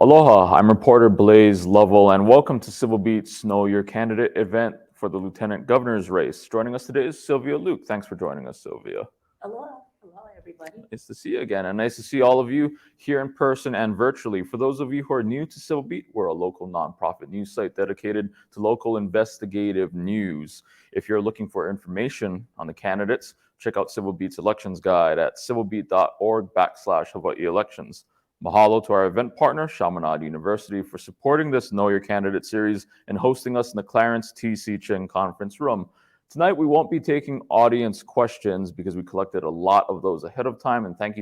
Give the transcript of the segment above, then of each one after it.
Aloha, I'm reporter Blaze Lovell, and welcome to Civil Beat's Know Your Candidate event for the Lieutenant Governor's race. Joining us today is Sylvia Luke. Thanks for joining us, Sylvia. Aloha. Aloha, everybody. Nice to see you again, and nice to see all of you here in person and virtually. For those of you who are new to Civil Beat, we're a local nonprofit news site dedicated to local investigative news. If you're looking for information on the candidates, check out Civil Beat's elections guide at civilbeat.org/Hawaii elections. Mahalo to our event partner, Chaminade University, for supporting this Know Your Candidate series and hosting us in the Clarence T.C. Chin conference room. Tonight, we won't be taking audience questions because we collected a lot of those ahead of time, and thank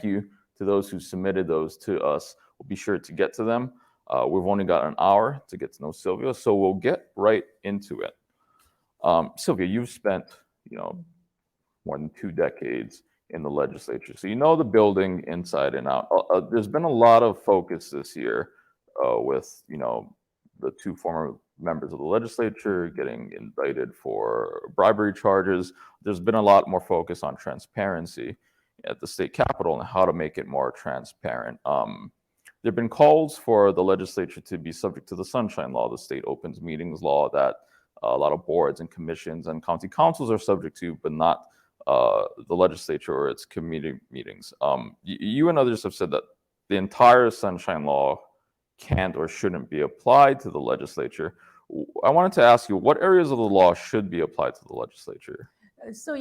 you to those who submitted those to us. We'll be sure to get to them. We've only got an hour to get to know Sylvia, so we'll get right into it. Sylvia, you've spent, more than 2 decades in the legislature, so you know the building inside and out. There's been a lot of focus this year with, the 2 former members of the legislature getting indicted for bribery charges. There's been a lot more focus on transparency at the state capitol and how to make it more transparent. There have been calls for the legislature to be subject to the Sunshine Law, the state opens meetings law that a lot of boards and commissions and county councils are subject to, but not the legislature or its committee meetings. You and others have said that the entire Sunshine Law can't or shouldn't be applied to the legislature. I wanted to ask you, what areas of the law should be applied to the legislature? So,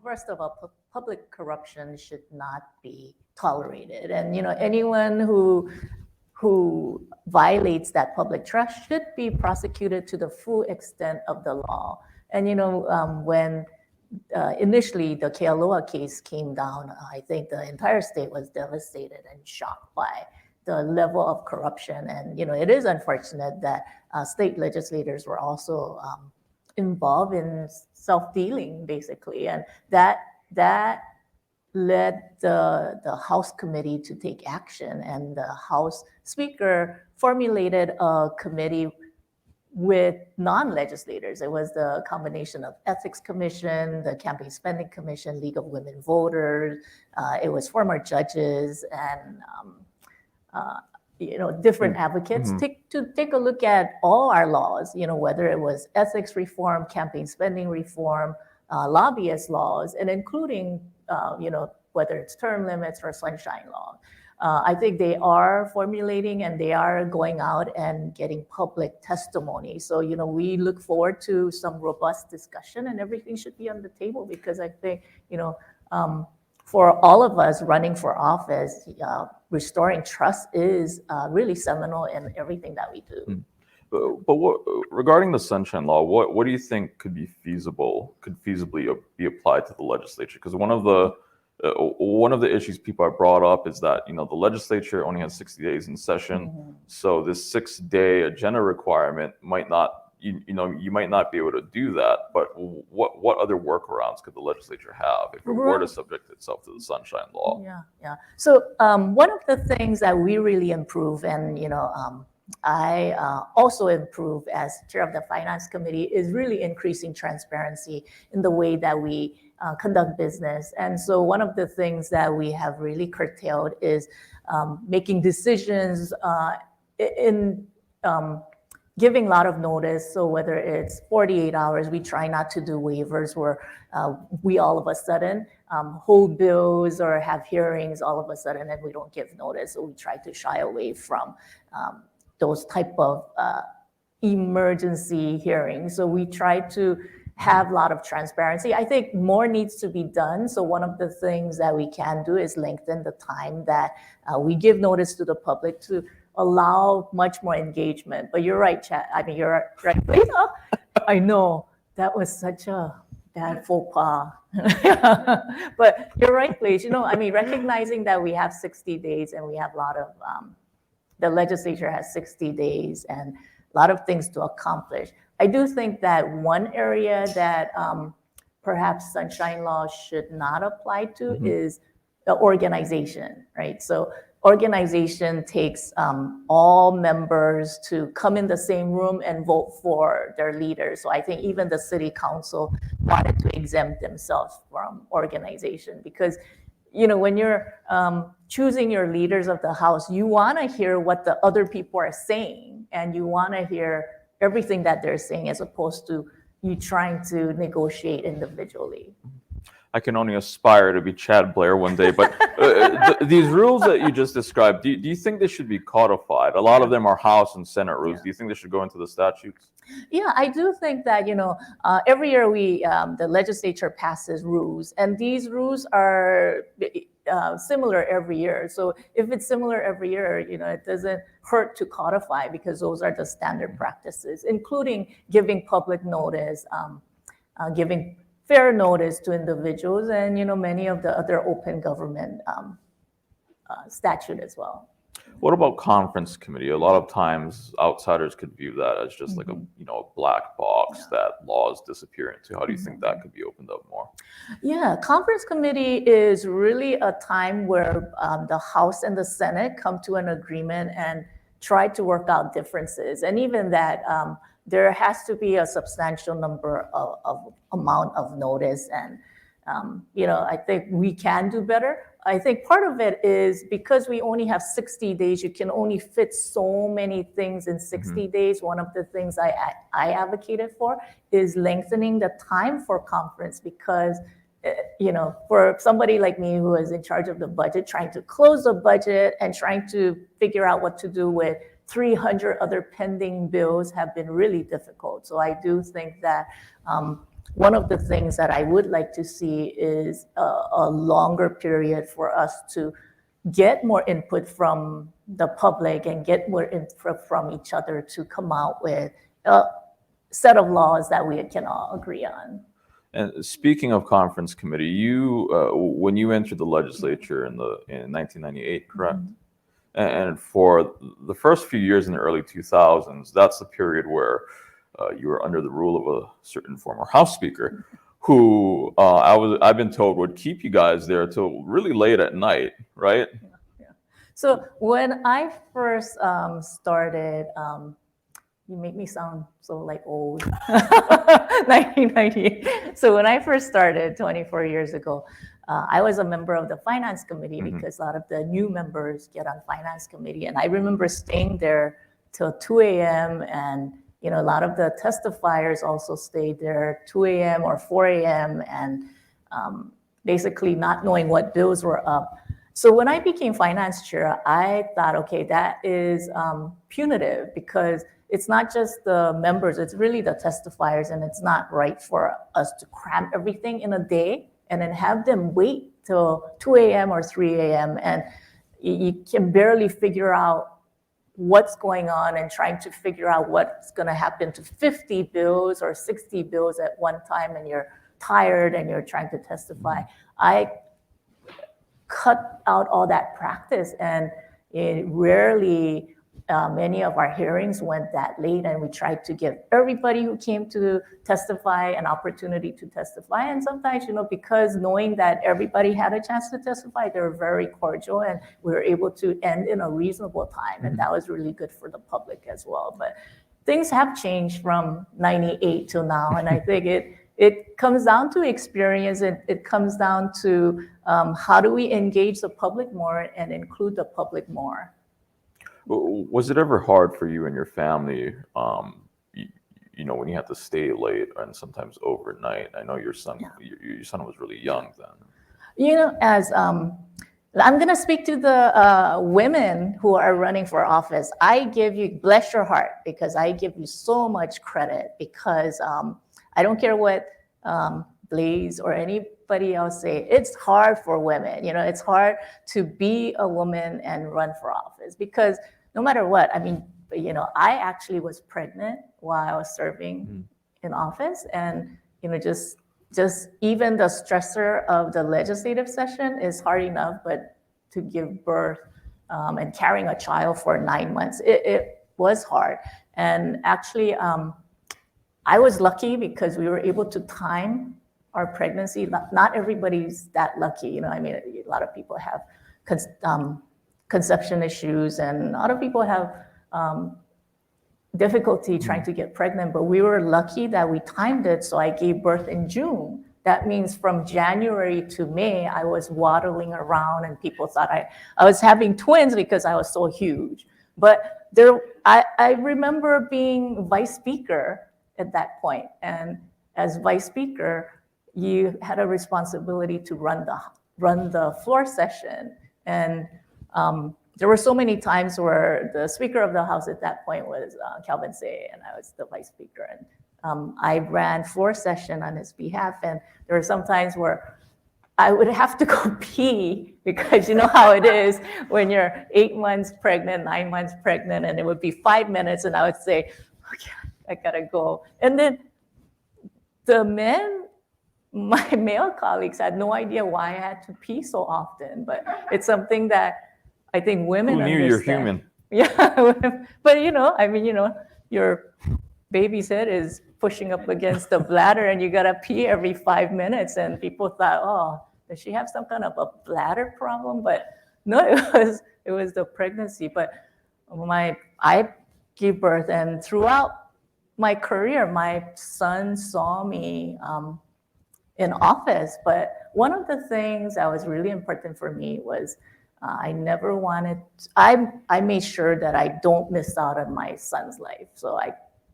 first of all, public corruption should not be tolerated. And, anyone who violates that public trust should be prosecuted to the full extent of the law. And, when initially the Kealoha case came down, I think the entire state was devastated and shocked by the level of corruption. And, it is unfortunate that state legislators were also involved in self-dealing, basically. And that led the House committee to take action. And the House Speaker formulated a committee with non-legislators. It was the combination of Ethics Commission, the Campaign Spending Commission, League of Women Voters. It was former judges and different advocates to take a look at all our laws, whether it was ethics reform, campaign spending reform, lobbyist laws, and including, whether it's term limits or sunshine law. I think they are formulating and they are going out and getting public testimony. So, we look forward to some robust discussion, and everything should be on the table because I think, for all of us running for office, restoring trust is really seminal in everything that we do. But regarding the Sunshine Law, what do you think could feasibly be applied to the legislature? Because one of the issues people have brought up is that the legislature only has 60 days in session, so this 6-day agenda requirement might not. You might not be able to do that, but what other workarounds could the legislature have if it were to subject itself to the Sunshine Law? Yeah. So one of the things that we really improve, and I also improve as chair of the Finance Committee, is really increasing transparency in the way that we conduct business. And so one of the things that we have really curtailed is making decisions in giving a lot of notice. So whether it's 48 hours, we try not to do waivers where we all of a sudden hold bills or have hearings all of a sudden and we don't give notice. So we try to shy away from those type of emergency hearings. So we try to have a lot of transparency. I think more needs to be done. So one of the things that we can do is lengthen the time that we give notice to the public to allow much more engagement. But you're right, Chad. I mean, you're right. I know that was such a bad faux pas. But you're right, please. Recognizing that we have 60 days and we have a lot of, the legislature has 60 days and a lot of things to accomplish. I do think that one area that perhaps Sunshine Law should not apply to is the organization, right? So organization takes all members to come in the same room and vote for their leaders. So I think even the city council wanted to exempt themselves from organization because when you're choosing your leaders of the House, you want to hear what the other people are saying, and you want to hear everything that they're saying, as opposed to you trying to negotiate individually. I can only aspire to be Chad Blair one day, but these rules that you just described, do you think they should be codified? A lot of them are House and Senate rules. Do you think they should go into the statutes? Yeah, I do think that, every year the legislature passes rules, and these rules are similar every year. So if it's similar every year, it doesn't hurt to codify, because those are the standard practices, including giving public notice, giving fair notice to individuals, and many of the other open government statute as well. What about conference committee? A lot of times outsiders could view that as just like a black box that laws disappear into. How do you think that could be opened up more? Yeah, conference committee is really a time where the House and the Senate come to an agreement and try to work out differences. And even that, there has to be a substantial number of amount of notice. And, I think we can do better. I think part of it is because we only have 60 days, you can only fit so many things in 60 days. One of the things I advocated for is lengthening the time for conference, because, for somebody like me who is in charge of the budget, trying to close the budget and trying to figure out what to do with 300 other pending bills have been really difficult. So I do think that one of the things that I would like to see is a longer period for us to get more input from the public and get more input from each other to come out with a set of laws that we can all agree on. And speaking of conference committee, you when you entered the legislature in 1998, correct? And for the first few years in the early 2000s, that's the period where you were under the rule of a certain former House Speaker, who I've been told would keep you guys there till really late at night, right? Yeah. So when I first started, you make me sound so like old. 1998. So when I first started 24 years ago, I was a member of the Finance Committee, because a lot of the new members get on Finance Committee. And I remember staying there till 2 a.m. and a lot of the testifiers also stayed there 2 a.m. or 4 a.m. and basically not knowing what bills were up. So when I became finance chair, I thought, okay, that is punitive, because it's not just the members, it's really the testifiers, and it's not right for us to cram everything in a day and then have them wait till 2 a.m. or 3 a.m. and you can barely figure out what's going on, and trying to figure out what's going to happen to 50 bills or 60 bills at one time, and you're tired and you're trying to testify. I cut out all that practice, and it rarely many of our hearings went that late, and we tried to give everybody who came to testify an opportunity to testify. And sometimes, because knowing that everybody had a chance to testify, they were very cordial, and we were able to end in a reasonable time. And that was really good for the public as well. But things have changed from 98 till now. And I think it comes down to experience. It comes down to how do we engage the public more and include the public more. Was it ever hard for you and your family, when you had to stay late and sometimes overnight? I know your son was really young then. As I'm going to speak to the women who are running for office. I give you, bless your heart, because I give you so much credit, because I don't care what Blaze or anybody else say, it's hard for women. It's hard to be a woman and run for office, because no matter what, I actually was pregnant while I was serving in office, and just even the stressor of the legislative session is hard enough, but to give birth and carrying a child for 9 months, it was hard. And actually, I was lucky because we were able to time our pregnancy. Not everybody's that lucky, a lot of people have conception issues, and a lot of people have difficulty trying to get pregnant, but we were lucky that we timed it. So I gave birth in June that means from January to May, I was waddling around and people thought I was having twins because I was so huge. But I remember being vice speaker at that point. And as vice speaker, you had a responsibility to run the floor session. And there were so many times where the Speaker of the House at that point was Calvin Say, and I was the vice speaker. And I ran floor session on his behalf, and there were some times where I would have to go pee because you know how it is when you're 8 months pregnant, 9 months pregnant, and it would be 5 minutes, and I would say, okay, I gotta go. And then the men, my male colleagues, had no idea why I had to pee so often, but it's something that I think women Who knew understand. you're human? Yeah, but your baby's head is pushing up against the bladder and you gotta pee every 5 minutes, and people thought, oh, does she have some kind of a bladder problem? But no, it was the pregnancy. But I gave birth, and throughout my career, my son saw me in office. But one of the things that was really important for me was I made sure that I don't miss out on my son's life. So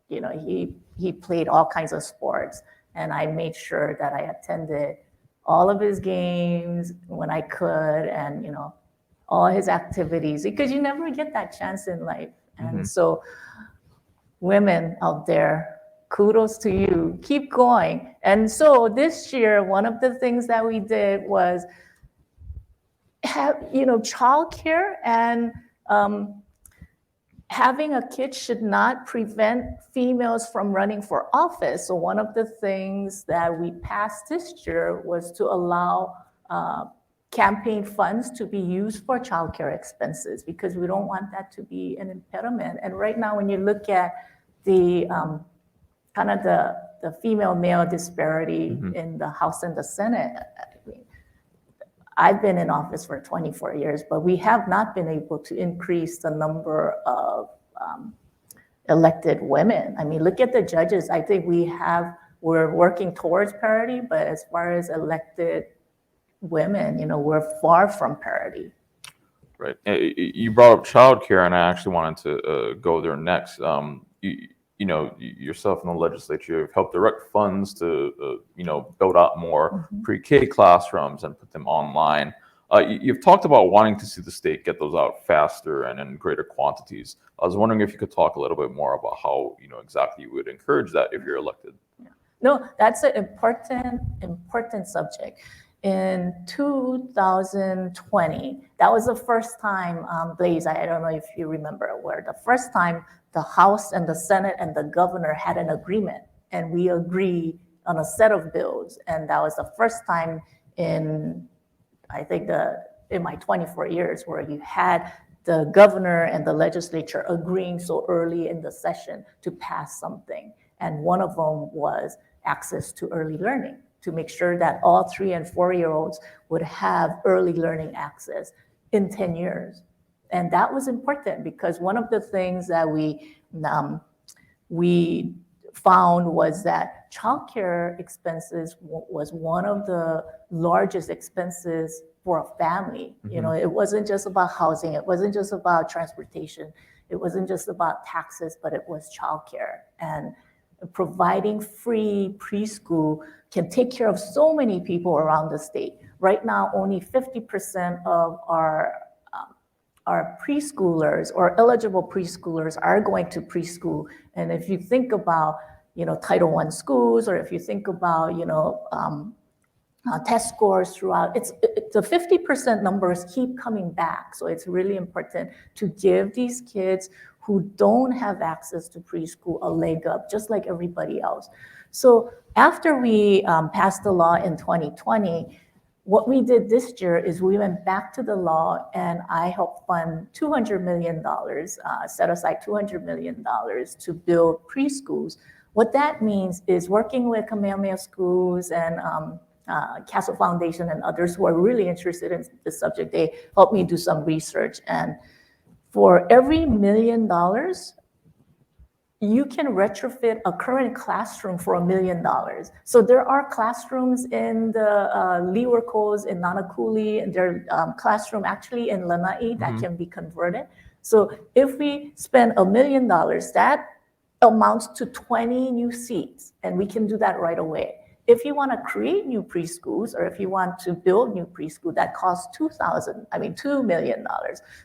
he played all kinds of sports, and I made sure that I attended all of his games when I could, and all his activities, because you never get that chance in life. And so women out there, kudos to you, keep going. And so this year, one of the things that we did was have childcare, and having a kid should not prevent females from running for office. So one of the things that we passed this year was to allow campaign funds to be used for childcare expenses, because we don't want that to be an impediment. And right now, when you look at the kind of the female-male disparity in the House and the Senate, I've been in office for 24 years, but we have not been able to increase the number of elected women. I mean, look at the judges. I think we're working towards parity, but as far as elected women, we're far from parity. Right. You brought up childcare, and I actually wanted to go there next. Yourself in the legislature have helped direct funds to, build out more pre-K classrooms and put them online. You've talked about wanting to see the state get those out faster and in greater quantities. I was wondering if you could talk a little bit more about how, exactly you would encourage that if you're elected. Yeah. No, that's an important subject. In 2020, that was the first time, Blaze, I don't know if you remember, where the first time the House and the Senate and the governor had an agreement, and we agreed on a set of bills. And that was the first time in my 24 years where you had the governor and the legislature agreeing so early in the session to pass something. And one of them was access to early learning, to make sure that all 3 and 4-year-olds would have early learning access in 10 years. And that was important, because one of the things that we found was that childcare expenses was one of the largest expenses for a family. It wasn't just about housing, it wasn't just about transportation, it wasn't just about taxes, but it was childcare. And providing free preschool can take care of so many people around the state. Right now, only 50% of our preschoolers or eligible preschoolers are going to preschool. And if you think about, Title I schools, or if you think about, test scores throughout, the 50% numbers keep coming back. So it's really important to give these kids who don't have access to preschool a leg up, just like everybody else. So after we passed the law in 2020, what we did this year is we went back to the law, and I helped fund $200 million, set aside $200 million to build preschools. What that means is working with Kamehameha schools and Castle Foundation and others who are really interested in the subject. They helped me do some research, and for every $1 million you can retrofit a current classroom for $1 million. So there are classrooms in the Leeward Coast in Nanakuli, and there are classroom actually in Lanai that can be converted. So if we spend $1 million, that amounts to 20 new seats, and we can do that right away. If you want to create new preschools, or if you want to build new preschool, that costs $2 million.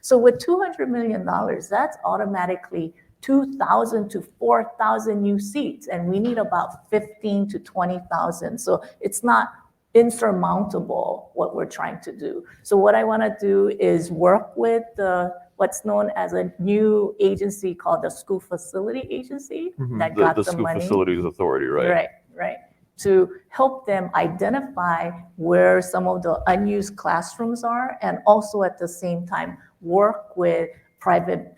So with $200 million, that's automatically 2,000 to 4,000 new seats, and we need about 15 to 20,000. So it's not insurmountable what we're trying to do. So what I want to do is work with what's known as a new agency called the School Facility Agency that got the School money. Facilities Authority, right? Right. To help them identify where some of the unused classrooms are, and also at the same time work with private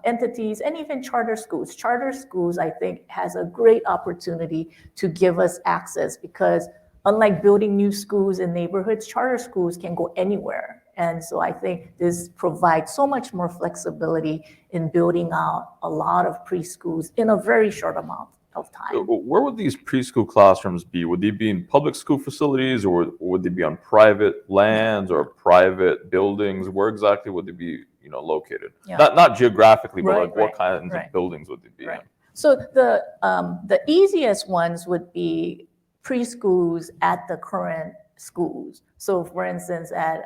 entities and even charter schools. Charter schools, I think, has a great opportunity to give us access, because unlike building new schools in neighborhoods, charter schools can go anywhere. And so I think this provides so much more flexibility in building out a lot of preschools in a very short amount of time. Where would these preschool classrooms be? Would they be in public school facilities, or would they be on private lands or private buildings? Where exactly would they be, located? Not geographically, but like what kinds of buildings would they be in? So the easiest ones would be preschools at the current schools. So for instance, at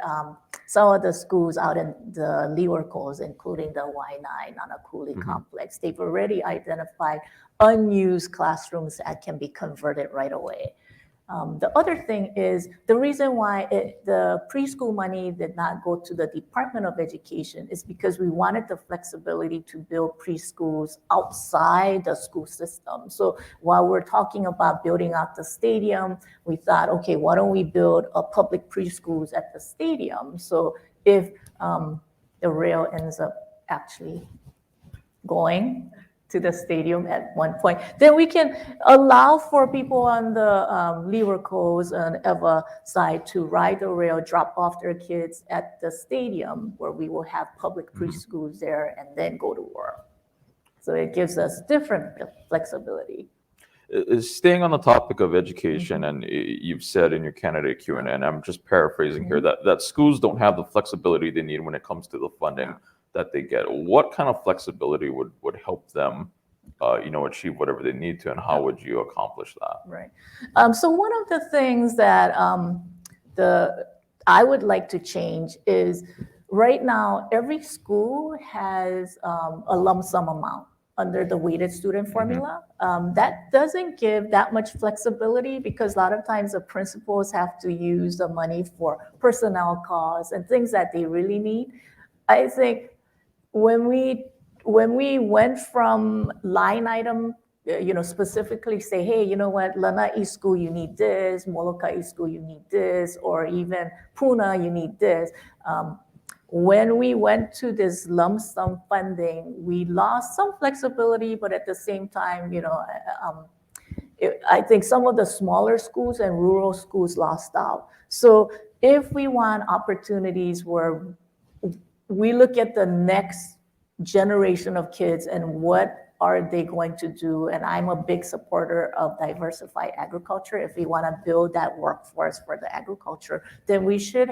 some of the schools out in the Leeward Coast, including the Waianae Nanakuli complex, they've already identified unused classrooms that can be converted right away. The other thing is, the reason why the preschool money did not go to the Department of Education is because we wanted the flexibility to build preschools outside the school system. So while we're talking about building out the stadium, we thought, okay, why don't we build a public preschools at the stadium? So if the rail ends up actually going to the stadium at one point, then we can allow for people on the Leeward Coast and Eva side to ride the rail, drop off their kids at the stadium, where we will have public preschools there, and then go to work. So it gives us different flexibility. Staying on the topic of education, and you've said in your candidate Q&A, and I'm just paraphrasing here, that schools don't have the flexibility they need when it comes to the funding that they get. What kind of flexibility would help them, achieve whatever they need to, and how would you accomplish that? Right. So one of the things that I would like to change is, right now every school has a lump sum amount under the weighted student formula. That doesn't give that much flexibility, because a lot of times the principals have to use the money for personnel costs and things that they really need. I think when we went from line item, specifically say, hey, you know what, Lanai School, you need this, Molokai School, you need this, or even Puna, you need this. When we went to this lump sum funding, we lost some flexibility, but at the same time, I think some of the smaller schools and rural schools lost out. So if we want opportunities where we look at the next generation of kids and what are they going to do, and I'm a big supporter of diversified agriculture. If we want to build that workforce for the agriculture, then we should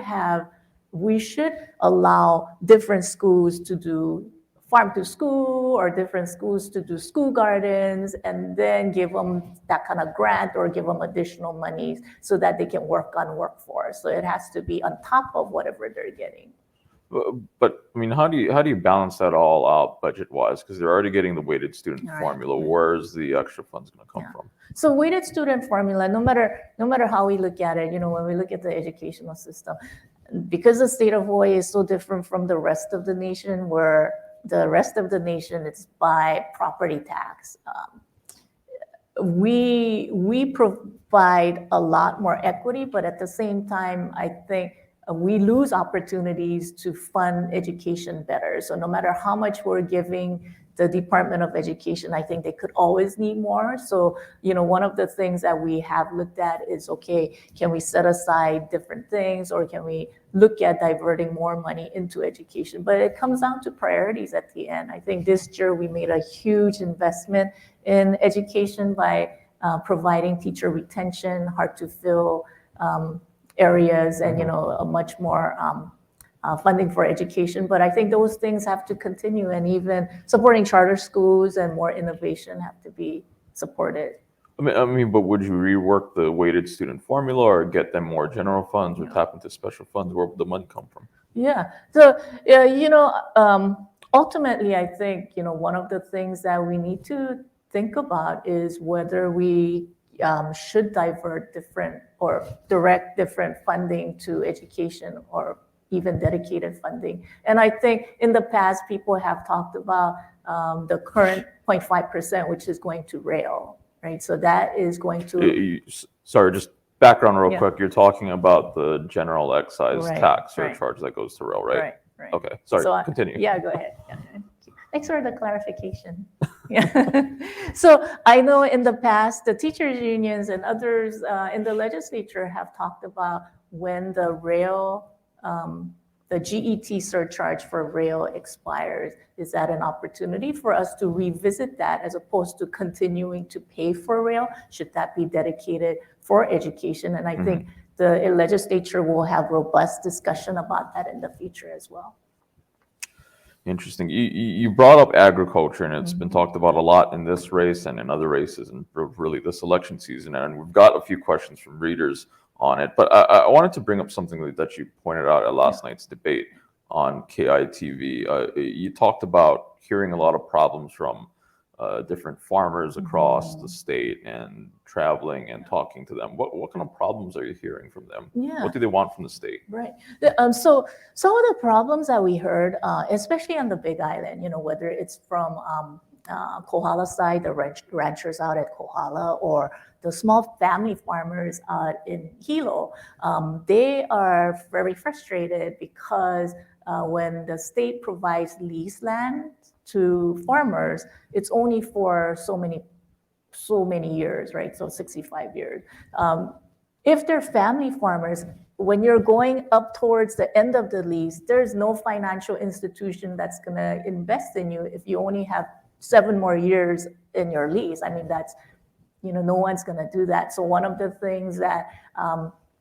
allow different schools to do farm to school, or different schools to do school gardens, and then give them that kind of grant or give them additional monies so that they can work on workforce. So it has to be on top of whatever they're getting. But I mean, how do you balance that all out budget-wise? Because they're already getting the weighted student formula. Where's the extra funds going to come from? So weighted student formula, no matter how we look at it, when we look at the educational system, because the state of Hawaii is so different from the rest of the nation, where the rest of the nation is by property tax. We provide a lot more equity, but at the same time, I think we lose opportunities to fund education better. So no matter how much we're giving the Department of Education, I think they could always need more. So, one of the things that we have looked at is, okay, can we set aside different things, or can we look at diverting more money into education. But it comes down to priorities at the end. I think this year we made a huge investment in education by providing teacher retention, hard to fill areas, and a much more funding for education. But I think those things have to continue, and even supporting charter schools and more innovation have to be supported. But would you rework the weighted student formula, or get them more general funds, or tap into special funds? Where would the money come from? Yeah. So, ultimately, I think, one of the things that we need to think about is whether we should divert different or direct different funding to education, or even dedicated funding. And I think in the past, people have talked about the current 0.5%, which is going to rail. Right, so that is going to. Sorry, just background real quick. You're talking about the general excise tax surcharge that goes to rail, right? Right. Okay, sorry. Continue. Yeah, go ahead. Thanks for the clarification. Yeah. So I know in the past, the teachers unions and others in the legislature have talked about when the rail, the GET surcharge for rail expires. Is that an opportunity for us to revisit that, as opposed to continuing to pay for rail? Should that be dedicated for education? And I think the legislature will have robust discussion about that in the future as well. Interesting. You brought up agriculture, and it's been talked about a lot in this race and in other races, and really this election season. And we've got a few questions from readers on it. But I wanted to bring up something that you pointed out at last night's debate on KITV. You talked about hearing a lot of problems from different farmers across the state, and traveling and talking to them. What kind of problems are you hearing from them? What do they want from the state? Right. So some of the problems that we heard, especially on the Big Island, whether it's from Kohala side, the ranchers out at Kohala, or the small family farmers out in Hilo, they are very frustrated because when the state provides lease land to farmers, it's only for so many years, right? So 65 years. If they're family farmers, when you're going up towards the end of the lease, there's no financial institution that's going to invest in you if you only have 7 more years in your lease. I mean, that's, no one's going to do that. So one of the things that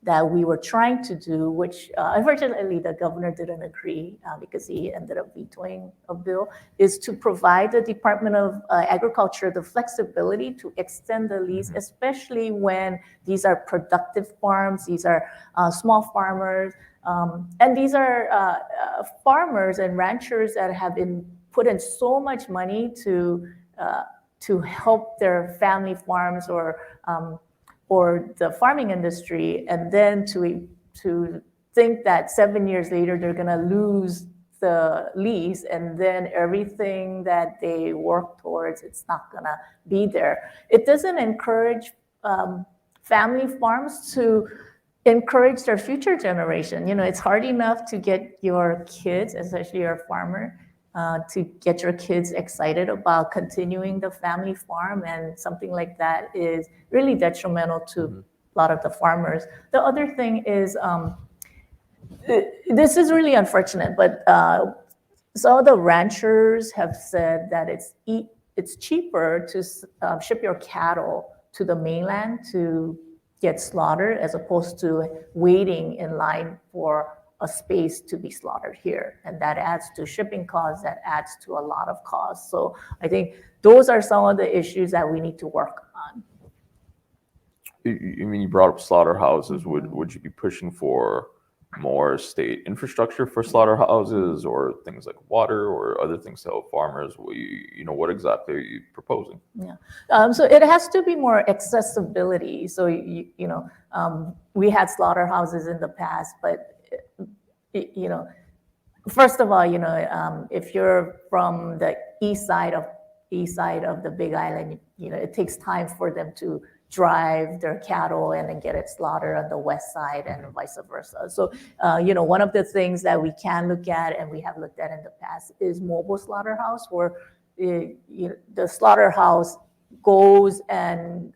that we were trying to do, which unfortunately the governor didn't agree because he ended up vetoing a bill, is to provide the Department of Agriculture the flexibility to extend the lease, especially when these are productive farms, these are small farmers, and these are farmers and ranchers that have been put in so much money to help their family farms or the farming industry, and then to think that 7 years later they're going to lose the lease, and then everything that they work towards, it's not going to be there. It doesn't encourage family farms to encourage their future generation. It's hard enough to get your kids, especially your farmer, to get your kids excited about continuing the family farm, and something like that is really detrimental to a lot of the farmers. The other thing is, this is really unfortunate, but some of the ranchers have said that it's cheaper to ship your cattle to the mainland to get slaughtered, as opposed to waiting in line for a space to be slaughtered here. And that adds to shipping costs, that adds to a lot of costs. So I think those are some of the issues that we need to work on. You brought up slaughterhouses. Would you be pushing for more state infrastructure for slaughterhouses, or things like water, or other things to help farmers? What exactly are you proposing? Yeah. So it has to be more accessibility. So, we had slaughterhouses in the past, but first of all, if you're from the east side of the Big Island, it takes time for them to drive their cattle and then get it slaughtered on the west side, and vice versa. So, one of the things that we can look at, and we have looked at in the past, is mobile slaughterhouse, where the slaughterhouse goes and,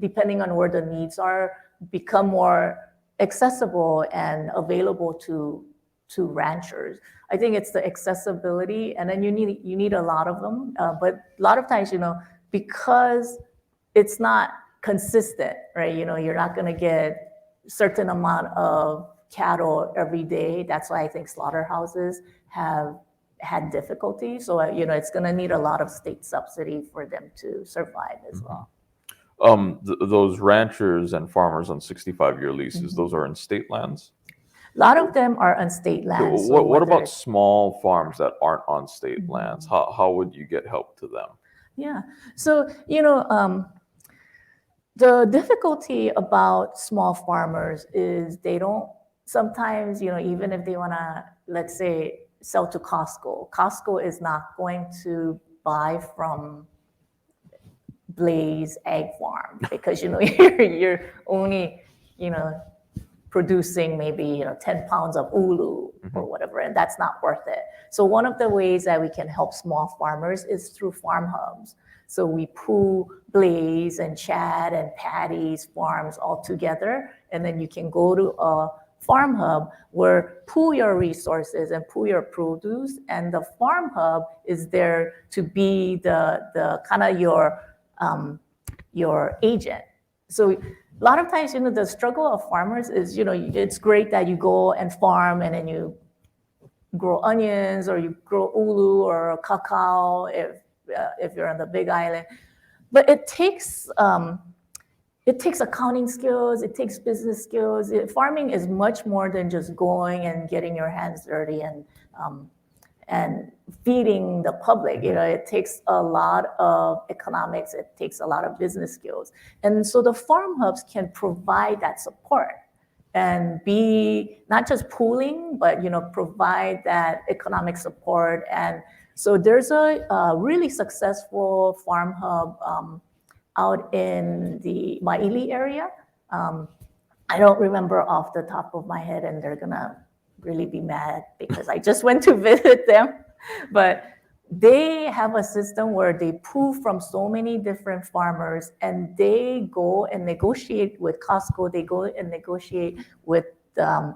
depending on where the needs are, become more accessible and available to ranchers. I think it's the accessibility, and then you need a lot of them. But a lot of times, because it's not consistent, right? You're not going to get certain amount of cattle every day. That's why I think slaughterhouses have had difficulty. So, it's going to need a lot of state subsidy for them to survive as well. Those ranchers and farmers on 65-year leases, those are in state lands? A lot of them are on state lands. So what about small farms that aren't on state lands? How would you get help to them? Yeah. So, the difficulty about small farmers is they don't sometimes, even if they want to, let's say, sell to Costco is not going to buy from Blaze Egg Farm because, you're only, producing maybe 10 pounds of ulu or whatever, and that's not worth it. So one of the ways that we can help small farmers is through farm hubs. So we pool Blaze and Chad and Patty's farms all together, and then you can go to a farm hub where pool your resources and pool your produce, and the farm hub is there to be the kind of your agent. So a lot of times, the struggle of farmers is, it's great that you go and farm and then you grow onions or you grow ulu or cacao if you're on the Big Island, but it takes accounting skills, it takes business skills. Farming is much more than just going and getting your hands dirty and feeding the public. It takes a lot of economics, it takes a lot of business skills. And so the farm hubs can provide that support and be not just pooling, but provide that economic support. And so there's a really successful farm hub out in the Maili area. I don't remember off the top of my head, and they're gonna really be mad because I just went to visit them. But they have a system where they pool from so many different farmers, and they go and negotiate with Costco. They go and negotiate with the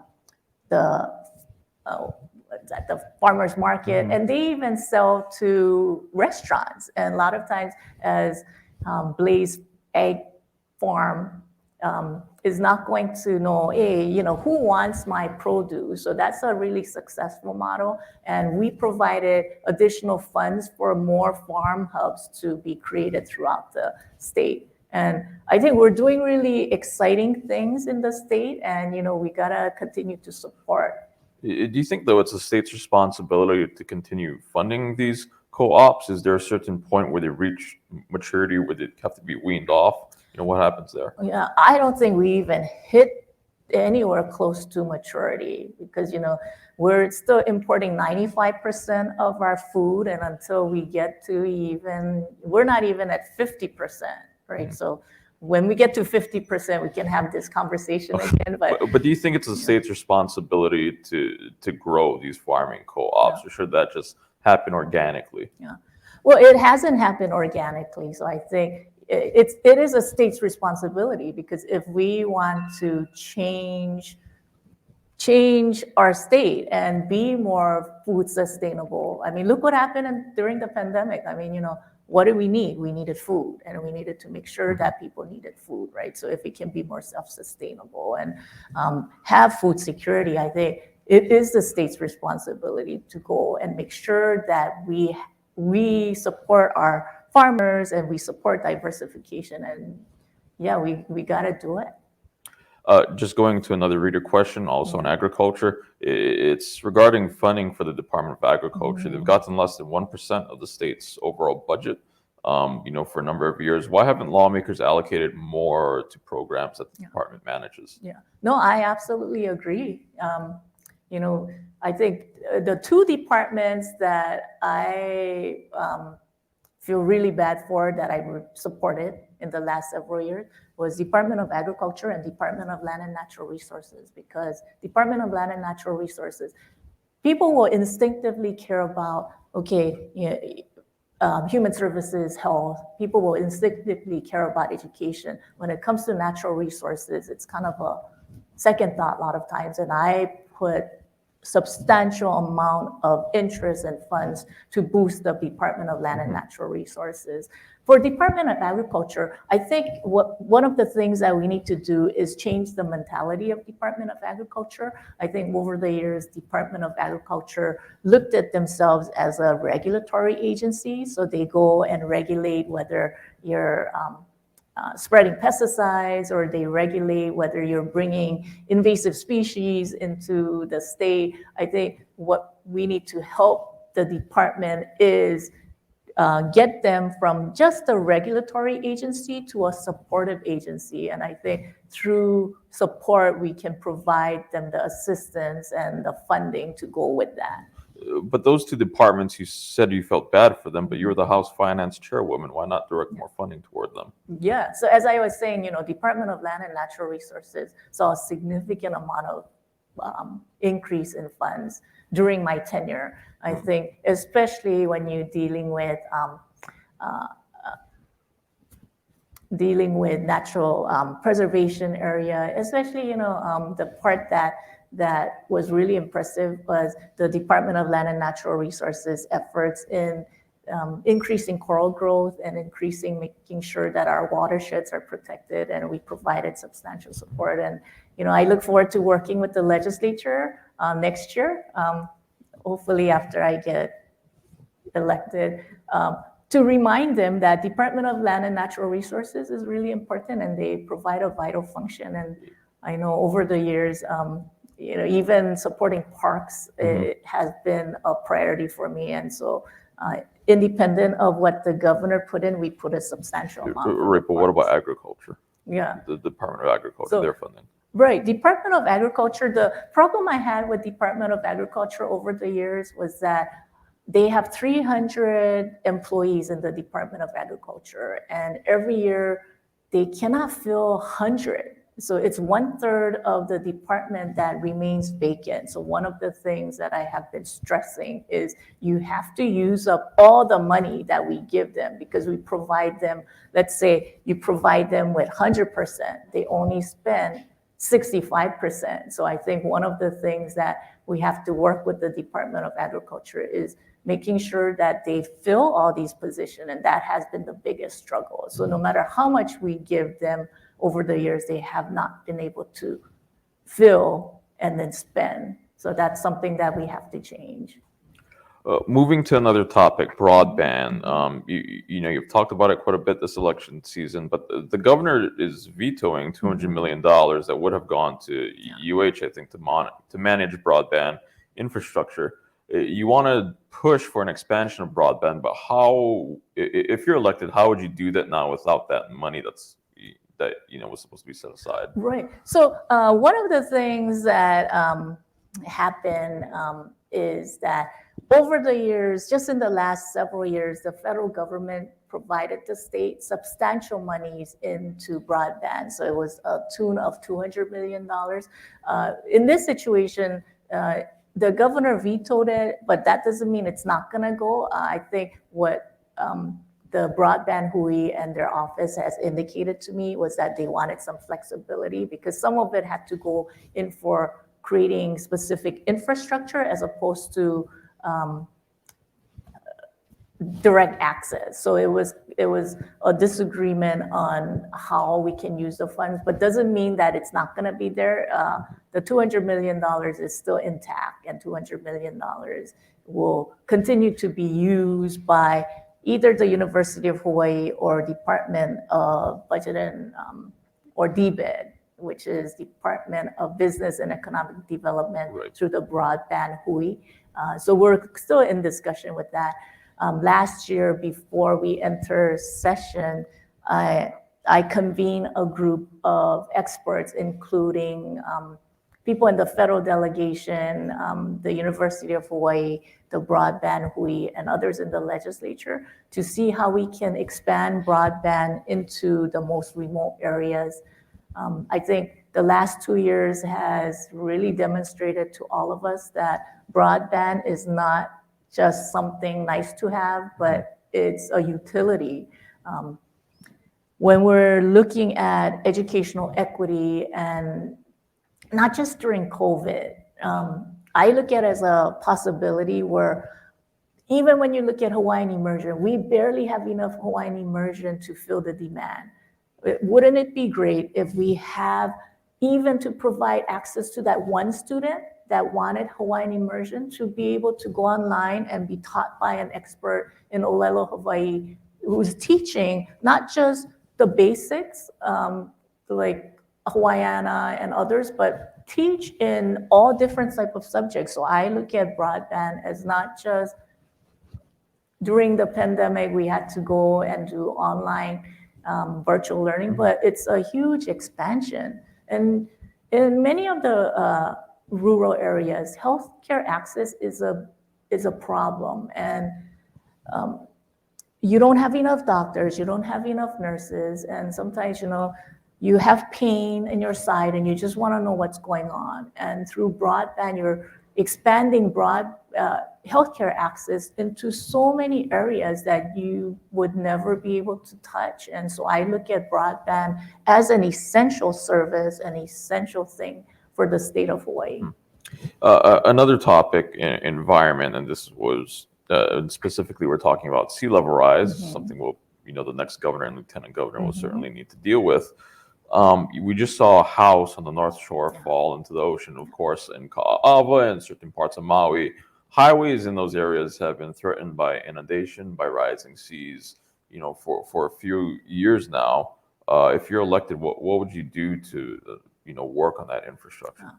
farmers market, and they even sell to restaurants. And a lot of times, as Blaze Egg Farm is not going to know, hey, who wants my produce? So that's a really successful model. And we provided additional funds for more farm hubs to be created throughout the state. And I think we're doing really exciting things in the state, and we gotta continue to support. Do you think, though, it's the state's responsibility to continue funding these co-ops? Is there a certain point where they reach maturity where they have to be weaned off? What happens there? Yeah, I don't think we even hit anywhere close to maturity because, we're still importing 95% of our food, and until we get to we're not even at 50%, right? So when we get to 50%, we can have this conversation again. But do you think it's the state's responsibility to grow these farming co-ops, or should that just happen organically? Yeah, well, it hasn't happened organically, so I think it is a state's responsibility, because if we want to change our state and be more food sustainable, I mean, look what happened during the pandemic. I mean, what did we need? We needed food, and we needed to make sure that people needed food, right? So if we can be more self-sustainable and have food security, I think it is the state's responsibility to go and make sure that we support our farmers and we support diversification. And yeah, we got to do it. Just going to another reader question, also on agriculture. It's regarding funding for the Department of Agriculture. They've gotten less than 1% of the state's overall budget, for a number of years. Why haven't lawmakers allocated more to programs that the department manages? Yeah, no, I absolutely agree. I think the two departments that I feel really bad for, that I supported in the last several years, was Department of Agriculture and Department of Land and Natural Resources. Because Department of Land and Natural Resources, people will instinctively care about, human services, health. People will instinctively care about education. When it comes to natural resources, it's kind of a second thought a lot of times, and I put substantial amount of interest and funds to boost the Department of Land and Natural Resources. For Department of Agriculture, I think one of the things that we need to do is change the mentality of Department of Agriculture. I think over the years, Department of Agriculture looked at themselves as a regulatory agency, so they go and regulate whether you're spreading pesticides, or they regulate whether you're bringing invasive species into the state. I think what we need to help the department is get them from just a regulatory agency to a supportive agency. And I think through support, we can provide them the assistance and the funding to go with that. But those two departments, you said you felt bad for them, but you're the House Finance Chairwoman. Why not direct more funding toward them? Yeah, so as I was saying, Department of Land and Natural Resources saw a significant amount of increase in funds during my tenure. I think, especially when you're dealing with natural preservation area, especially, the part that was really impressive was the Department of Land and Natural Resources efforts in increasing coral growth and making sure that our watersheds are protected, and we provided substantial support. And, I look forward to working with the legislature next year, hopefully after I get elected, to remind them that Department of Land and Natural Resources is really important, and they provide a vital function. And I know over the years, even supporting parks, it has been a priority for me. And so independent of what the governor put in, we put a substantial amount. Right, but what about agriculture? Yeah. The Department of Agriculture, their funding. Right, Department of Agriculture, the problem I had with Department of Agriculture over the years was that they have 300 employees in the Department of Agriculture, and every year they cannot fill 100. So it's 1/3 of the department that remains vacant. So one of the things that I have been stressing is you have to use up all the money that we give them, because we provide them, let's say you provide them with 100%, they only spend 65%. So I think one of the things that we have to work with the Department of Agriculture is making sure that they fill all these positions, and that has been the biggest struggle. So no matter how much we give them over the years, they have not been able to fill and then spend. So that's something that we have to change. Moving to another topic, broadband. You've talked about it quite a bit this election season, but the governor is vetoing $200 million that would have gone to UH, I think, to manage broadband infrastructure. You want to push for an expansion of broadband, but how, if you're elected, how would you do that now without that money that was supposed to be set aside? Right. So one of the things that happened is that over the years, just in the last several years, the federal government provided the state substantial monies into broadband. So it was a tune of $200 million. In this situation, the governor vetoed it, but that doesn't mean it's not going to go. I think what the broadband hui and their office has indicated to me was that they wanted some flexibility, because some of it had to go in for creating specific infrastructure as opposed to direct access. So it was a disagreement on how we can use the funds, but doesn't mean that it's not going to be there. The $200 million is still intact, and $200 million will continue to be used by either the University of Hawaii or Department of Budget and or DBED, which is Department of Business and Economic Development, right, through the broadband hui. So we're still in discussion with that. Last year, before we enter session, I convened a group of experts, including people in the federal delegation, the University of Hawaii, the broadband hui, and others in the legislature, to see how we can expand broadband into the most remote areas. I think the last 2 years has really demonstrated to all of us that broadband is not just something nice to have, but it's a utility. When we're looking at educational equity and not just during COVID. I look at it as a possibility where even when you look at Hawaiian immersion, we barely have enough Hawaiian immersion to fill the demand. Wouldn't it be great if we have even to provide access to that one student that wanted Hawaiian immersion to be able to go online and be taught by an expert in Olelo, Hawaii, who's teaching not just the basics, like Hawaiiana and others, but teach in all different type of subjects. So I look at broadband as not just during the pandemic, we had to go and do online virtual learning, but it's a huge expansion. And in many of the rural areas, healthcare access is a problem. And you don't have enough doctors, you don't have enough nurses, and sometimes, you have pain in your side and you just want to know what's going on. And through broadband, you're expanding healthcare access into so many areas that you would never be able to touch. And so I look at broadband as an essential service, an essential thing for the state of Hawaii. Another topic, environment, and this was specifically we're talking about sea level rise, something the next governor and lieutenant governor will certainly need to deal with. We just saw a house on the North Shore fall into the ocean, of course, in Ka'ava and certain parts of Maui. Highways in those areas have been threatened by inundation, by rising seas, for a few years now. If you're elected, what would you do to, work on that infrastructure?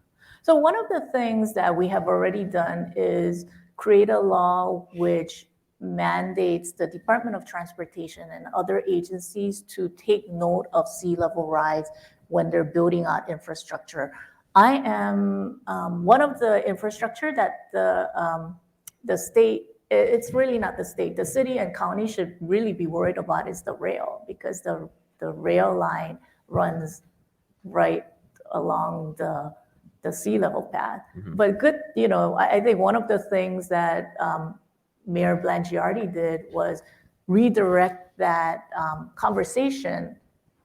So one of the things that we have already done is create a law which mandates the Department of Transportation and other agencies to take note of sea level rise when they're building out infrastructure. I am one of the infrastructure that the state, it's really not the state, the city and county should really be worried about is the rail, because the rail line runs right along the sea level path. But good, I think one of the things that Mayor Blangiardi did was redirect that conversation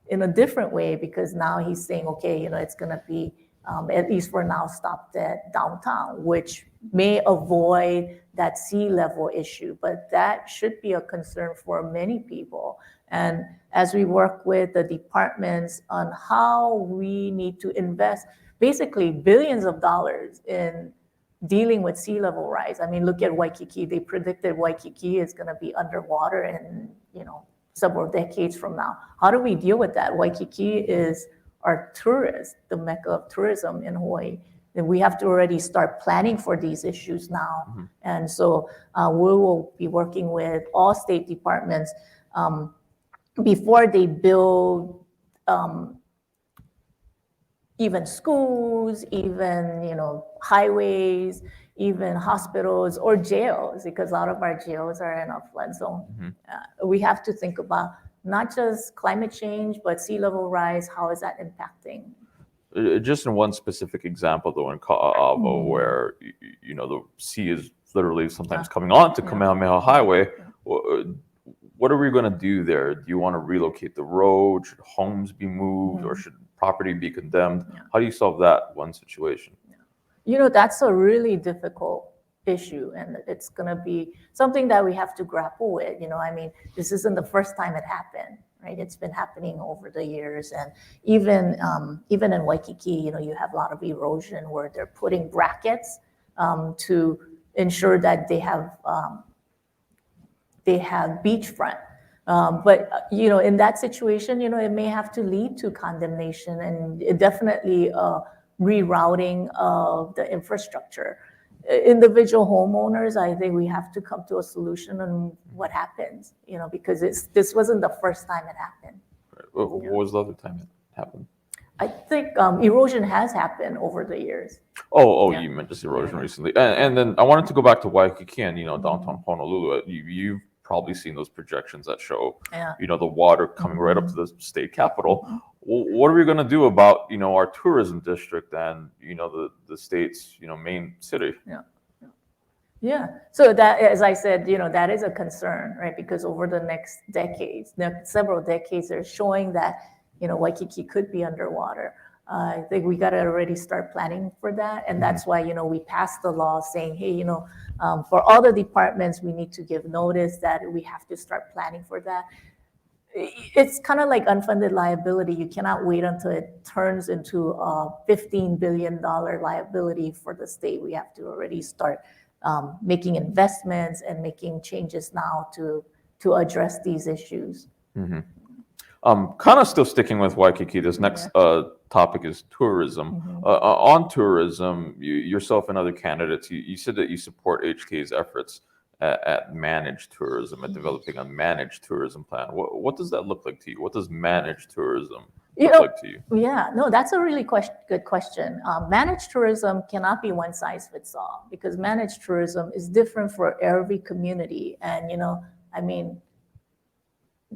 in a different way, because now he's saying, okay, it's going to be, at least for now, stopped at downtown, which may avoid that sea level issue. But that should be a concern for many people. And as we work with the departments on how we need to invest basically billions of dollars in dealing with sea level rise. I mean, look at Waikiki. They predicted Waikiki is going to be underwater in, several decades from now. How do we deal with that? Waikiki is our tourist, the mecca of tourism in Hawaii. And we have to already start planning for these issues now. And so we will be working with all state departments before they build even schools, even highways, even hospitals or jails, because a lot of our jails are in a flood zone. We have to think about not just climate change, but sea level rise. How is that impacting? Just in one specific example, though, in Ka'ava, where the sea is literally sometimes coming on to Kamehameha Highway. What are we going to do there? Do you want to relocate the road? Should homes be moved, or should property be condemned? How do you solve that one situation? That's a really difficult issue, and it's going to be something that we have to grapple with. I mean, this isn't the first time it happened, right? It's been happening over the years, and even in Waikiki, you have a lot of erosion where they're putting brackets to ensure that they have beachfront. But in that situation, it may have to lead to condemnation and definitely rerouting of the infrastructure. Individual homeowners, I think we have to come to a solution on what happens, because this wasn't the first time it happened. What was the other time it happened? I think erosion has happened over the years. You meant just erosion recently. And then I wanted to go back to Waikiki and, downtown Honolulu. You've probably seen those projections that show, the water coming right up to the state capitol. What are we going to do about, our tourism district and, the state's, main city? So that, as I said, that is a concern, right? Because over the next decades, several decades, they're showing that, Waikiki could be underwater. I think we got to already start planning for that. And that's why, we passed the law saying, hey, for all the departments, we need to give notice that we have to start planning for that. It's kind of like unfunded liability. You cannot wait until it turns into a $15 billion liability for the state. We have to already start making investments and making changes now to address these issues. Kind of still sticking with Waikiki, this next topic is tourism. On tourism, yourself and other candidates, you said that you support HK's efforts at managed tourism, at developing a managed tourism plan. What does that look like to you? What does managed tourism look like to you? Yeah, no, that's a really good question. Managed tourism cannot be one size fits all, because managed tourism is different for every community. And,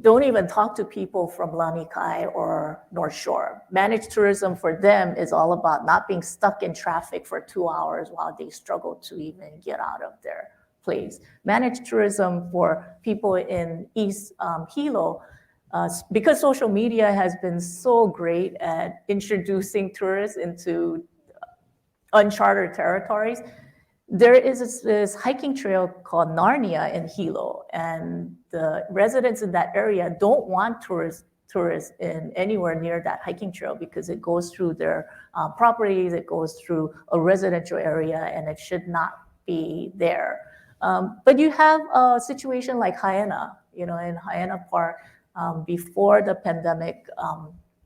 don't even talk to people from Lanikai or North Shore. Managed tourism for them is all about not being stuck in traffic for 2 hours while they struggle to even get out of their place. Managed tourism for people in East Hilo, because social media has been so great at introducing tourists into uncharted territories, there is this hiking trail called Narnia in Hilo, and the residents in that area don't want tourists in anywhere near that hiking trail because it goes through their properties, it goes through a residential area, and it should not be there. But you have a situation like Haena, in Haena Park, before the pandemic,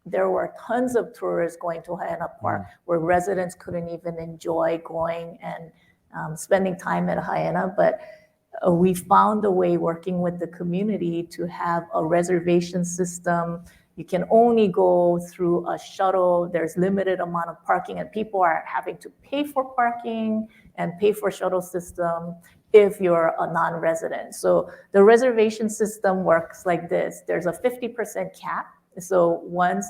there were tons of tourists going to Haena Park where residents couldn't even enjoy going and spending time at Haena, but we found a way working with the community to have a reservation system. You can only go through a shuttle. There's limited amount of parking, and people are having to pay for parking and pay for shuttle system if you're a non-resident. So the reservation system works like this. There's a 50% cap. So once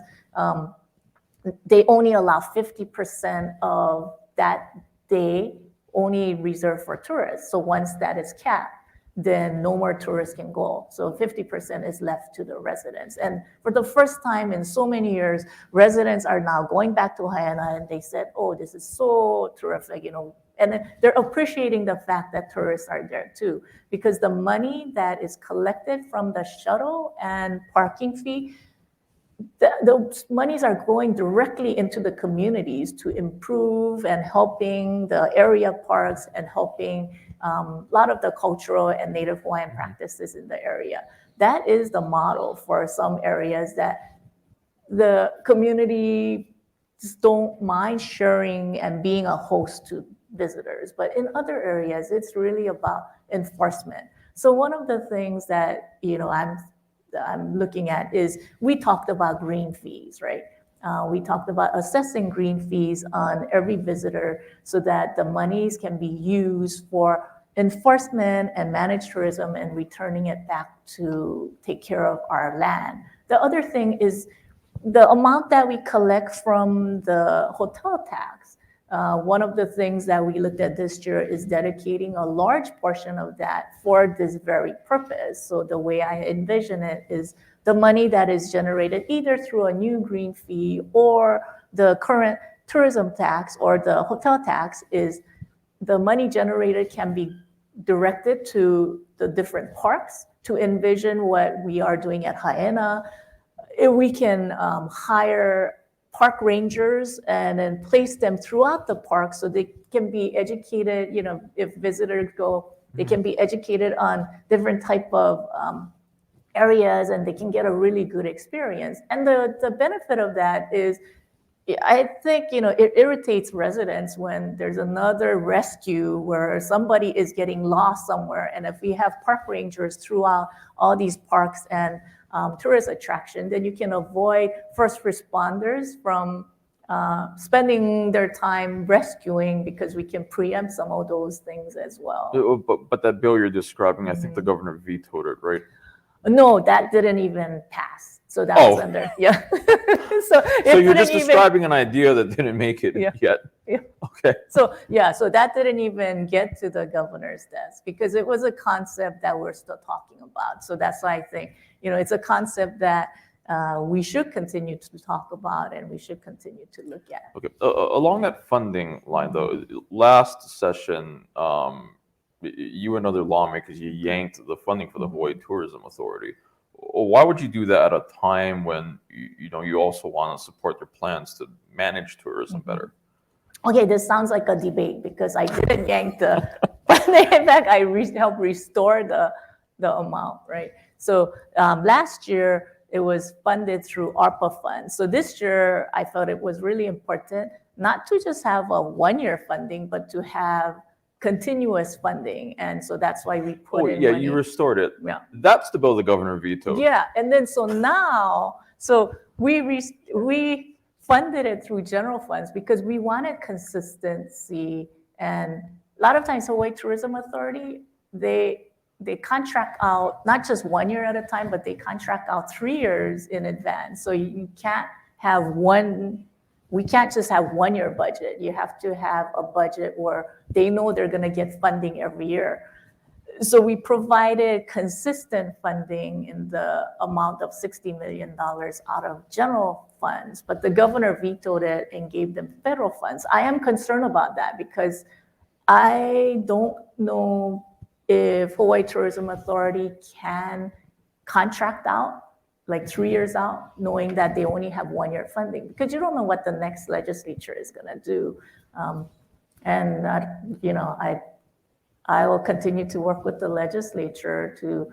they only allow 50% of that day only reserved for tourists. So once that is capped, then no more tourists can go. So 50% is left to the residents. And for the first time in so many years, residents are now going back to Haena, and they said, oh, this is so terrific, and they're appreciating the fact that tourists are there too, because the money that is collected from the shuttle and parking fee, those monies are going directly into the communities to improve and helping the area parks and helping a lot of the cultural and Native Hawaiian practices in the area. That is the model for some areas that the community just don't mind sharing and being a host to visitors. But in other areas, it's really about enforcement. So one of the things that I'm looking at is, we talked about green fees, right? We talked about assessing green fees on every visitor so that the monies can be used for enforcement and managed tourism and returning it back to take care of our land. The other thing is the amount that we collect from the hotel tax. One of the things that we looked at this year is dedicating a large portion of that for this very purpose. So the way I envision it is the money that is generated either through a new green fee or the current tourism tax or the hotel tax, is the money generated can be directed to the different parks to envision what we are doing at Haena. If we can hire park rangers and then place them throughout the park so they can be educated, if visitors go, they can be educated on different type of areas, and they can get a really good experience. And the benefit of that is, I think, it irritates residents when there's another rescue where somebody is getting lost somewhere. And if we have park rangers throughout all these parks and tourist attraction, then you can avoid first responders from spending their time rescuing, because we can preempt some of those things as well. But that bill you're describing, I think the governor vetoed it, right? No, that didn't even pass. So that was under, yeah. So you're just describing an idea that didn't make it yet. Yeah. Okay. So that didn't even get to the governor's desk, because it was a concept that we're still talking about. So that's why I think, it's a concept that we should continue to talk about and we should continue to look at. Okay. Along that funding line, though, last session, you and other lawmakers, you yanked the funding for the Hawaii Tourism Authority. Why would you do that at a time when you also want to support their plans to manage tourism better? Okay, this sounds like a debate because I didn't yank the funding. In fact, I helped restore the amount, right? So last year, it was funded through ARPA funds. So this year, I felt it was really important not to just have a one-year funding, but to have continuous funding. And so that's why we put in money. You restored it. Yeah. That's the bill the governor vetoed. Yeah, and then so now, we funded it through general funds because we wanted consistency. And a lot of times Hawaii Tourism Authority, they contract out not just 1 year at a time, but they contract out 3 years in advance. So you can't have we can't just have 1 year budget. You have to have a budget where they know they're gonna get funding every year. So we provided consistent funding in the amount of $60 million out of general funds, but the governor vetoed it and gave them federal funds. I am concerned about that because I don't know if Hawaii Tourism Authority can contract out like 3 years out, knowing that they only have 1 year funding, because you don't know what the next legislature is gonna do. I will continue to work with the legislature to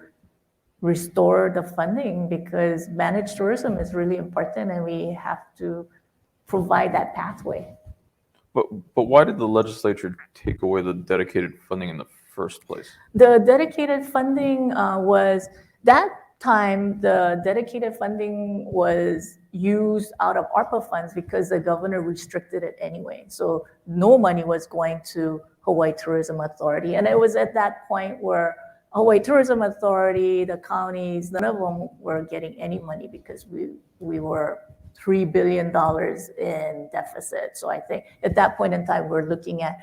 restore the funding because managed tourism is really important and we have to provide that pathway. But why did the legislature take away the dedicated funding in the first place? The dedicated funding was, that time, the dedicated funding was used out of ARPA funds because the governor restricted it anyway. So no money was going to Hawaii Tourism Authority. And it was at that point where Hawaii Tourism Authority, the counties, none of them were getting any money because we were $3 billion in deficit. So I think at that point in time, we're looking at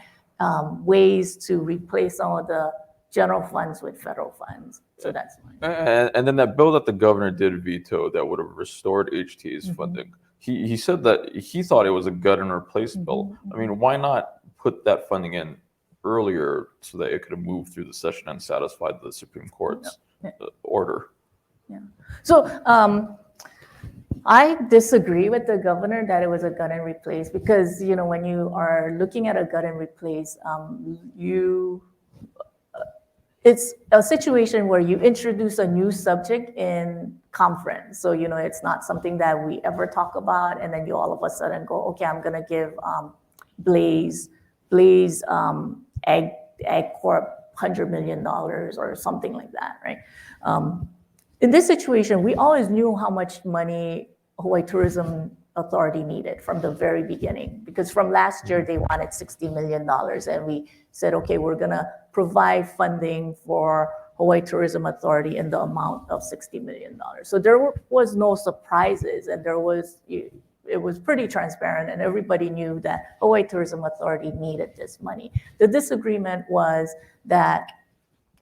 ways to replace some of the general funds with federal funds. So that's fine. And then that bill that the governor did veto that would have restored HTA's funding, he said that he thought it was a gut and replace bill. I mean, why not put that funding in earlier so that it could have moved through the session and satisfied the Supreme Court's order? Yeah. So I disagree with the governor that it was a gut and replace because, when you are looking at a gut and replace, it's a situation where you introduce a new subject in conference. So, it's not something that we ever talk about. And then you all of a sudden go, okay, I'm going to give Blaze Ag Corp $100 million or something like that, right? In this situation, we always knew how much money Hawaii Tourism Authority needed from the very beginning, because from last year they wanted $60 million, and we said, okay, we're gonna provide funding for Hawaii Tourism Authority in the amount of $60 million. So there was no surprises, and it was pretty transparent, and everybody knew that Hawaii Tourism Authority needed this money. The disagreement was that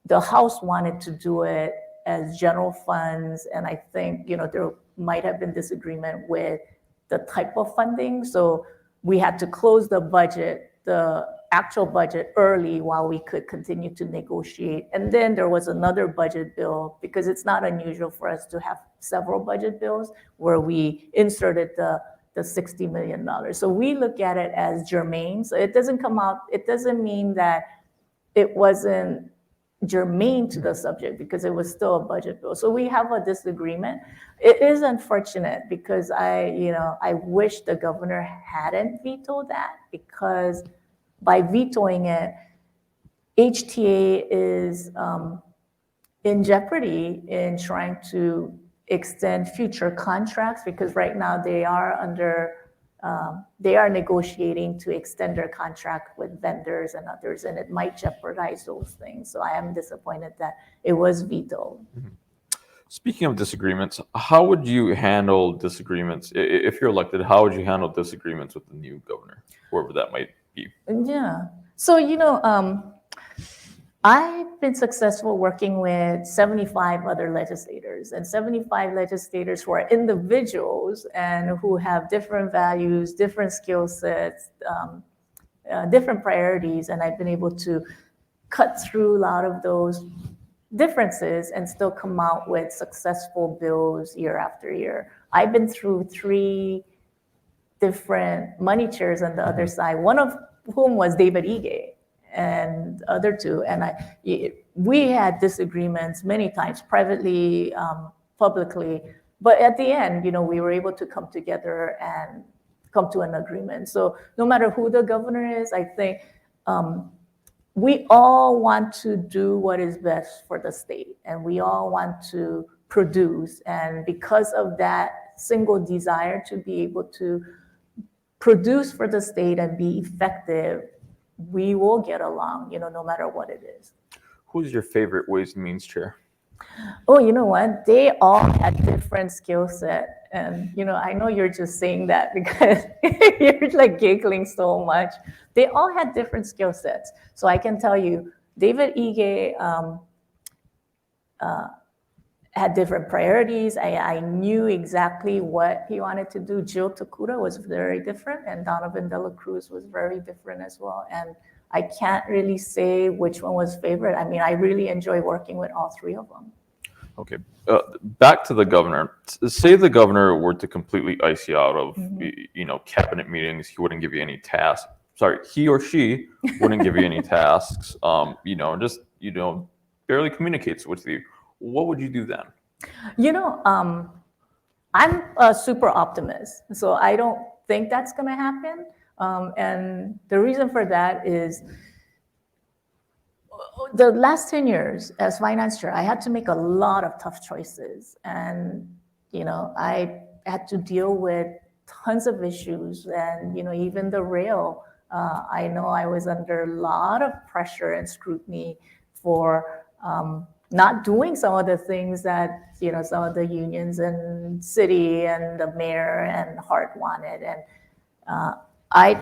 the House wanted to do it as general funds, and I think there might have been disagreement with the type of funding. So we had to close the budget, the actual budget, early while we could continue to negotiate. And then there was another budget bill, because it's not unusual for us to have several budget bills, where we inserted the $60 million. So we look at it as germane. So it doesn't mean that it wasn't germane to the subject, because it was still a budget bill. So we have a disagreement. It is unfortunate because I wish the governor hadn't vetoed that, because by vetoing it, HTA is in jeopardy in trying to extend future contracts, because right now they are negotiating to extend their contract with vendors and others, and it might jeopardize those things. So I am disappointed that it was vetoed. Mm-hmm. Speaking of disagreements, how would you handle disagreements if you're elected? How would you handle disagreements with the new governor, whoever that might be? Yeah. So I've been successful working with 75 other legislators, and 75 legislators who are individuals and who have different values, different skill sets, different priorities, and I've been able to cut through a lot of those differences and still come out with successful bills year after year. I've been through 3 different money chairs on the other side, one of whom was David Ige and other 2. And we had disagreements many times, privately, publicly, but at the end, we were able to come together and come to an agreement. So no matter who the governor is, I think we all want to do what is best for the state, and we all want to produce. And because of that single desire to be able to produce for the state and be effective, we will get along, no matter what it is. Who's your favorite Ways and Means chair? Oh, you know what? They all had different skill set. And, I know you're just saying that because you're like giggling so much. They all had different skill sets. So I can tell you, David Ige had different priorities. I knew exactly what he wanted to do. Jill Takuda was very different, and Donovan De La Cruz was very different as well. And I can't really say which one was favorite. I mean, I really enjoy working with all 3 of them. Okay, back to the governor. Say the governor were to completely ice you out of, cabinet meetings. He wouldn't give you any tasks. Sorry, he or she wouldn't give you any tasks. Just barely communicates with you. What would you do then? I'm a super optimist, so I don't think that's going to happen. And the reason for that is the last 10 years as finance chair, I had to make a lot of tough choices. And, I had to deal with tons of issues and, even the rail. I know I was under a lot of pressure and scrutiny for not doing some of the things that, some of the unions and city and the mayor and Hart wanted. And I